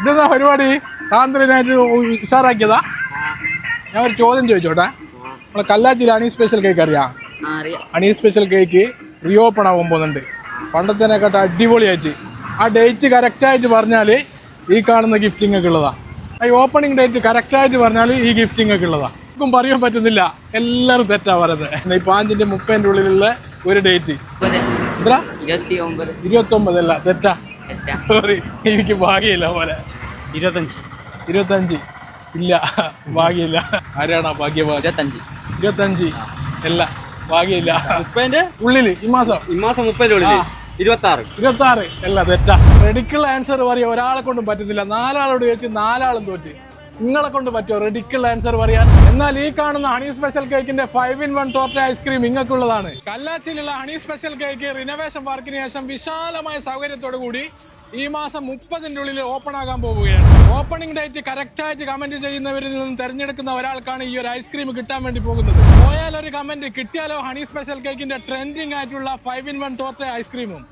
ഇതെന്താ പരിപാടി? താന്ത്രനായിട്ട് ഉഷാറാക്കിയതാ? ഞാൻ ഒരു ചോദ്യം ചോദിച്ചോട്ടെ. നമ്മളെ കല്ലാച്ചിയിൽ ഹണി സ്പെഷ്യൽ കേക്ക് അറിയാം? Honey special cake re open ആകാൻ പോകുന്നുണ്ട്. പണ്ടത്തേനെക്കാട്ട് അടിപൊളിയായിട്ട്. ആ ഡേറ്റ് കറക്റ്റായിട്ട് പറഞ്ഞാൽ ഈ കാണുന്ന ഗിഫ്റ്റിംഗ് ഒക്കെ ഉള്ളതാ. ഈ ഓപ്പണിംഗ് ഡേറ്റ് കറക്റ്റായിട്ട് പറഞ്ഞാൽ ഈ ഗിഫ്റ്റിംഗ് ഒക്കെ ഉള്ളതാ. ഒന്നും പറയാൻ പറ്റുന്നില്ല, എല്ലാവരും തെറ്റാ പറയുന്നത്. ഈ 5-30 ഉള്ളിലുള്ള ഒരു ഡേറ്റ് എത്ര? 29 അല്ല, തെറ്റാ. സോറി, എനിക്ക് ഭാഗ്യമില്ല പോലെ. 25 ഇല്ല, ഭാഗ്യമില്ല. ആരാണ് ആ ഭാഗ്യവാൻ? 25 അല്ല, ഭാഗ്യമില്ല. 30 ഉള്ളില് ഈ മാസം 30 26 അല്ല, തെറ്റാ. റെഡിക്കുള്ള ആൻസർ പറയാ ഒരാളെ കൊണ്ടും പറ്റത്തില്ല. 4 ആളോട് ചോദിച്ച് 4 ആളും തോറ്റ്. നിങ്ങളെ കൊണ്ട് പറ്റുമോ റെഡിക്കുള്ള ആൻസർ പറയാൻ? എന്നാൽ ഈ കാണുന്ന ഹണി സ്പെഷ്യൽ കേക്കിന്റെ 5-in-1 ടോർട്ട ഐസ്ക്രീം നിങ്ങൾക്കുള്ളതാണ്. കല്ലാച്ചിയിലുള്ള ഹണി സ്പെഷ്യൽ കേക്ക് റിനോവേഷൻ വർക്കിന് ശേഷം വിശാലമായ സൗകര്യത്തോടു കൂടി ഈ മാസം 30-ന്റെ ഉള്ളിൽ ഓപ്പൺ ആകാൻ പോവുകയാണ്. ഓപ്പണിംഗ് ഡേറ്റ് കറക്റ്റായിട്ട് കമന്റ് ചെയ്യുന്നവരിൽ നിന്നും തെരഞ്ഞെടുക്കുന്ന ഒരാൾക്കാണ് ഈ ഒരു ഐസ്ക്രീം കിട്ടാൻ വേണ്ടി പോകുന്നത്. പോയാൽ ഒരു കമന്റ്, കിട്ടിയാലോ ഹണി സ്പെഷ്യൽ കേക്കിന്റെ ട്രെൻഡിങ് ആയിട്ടുള്ള 5-in-1 ടോർട്ട ഐസ്ക്രീമും.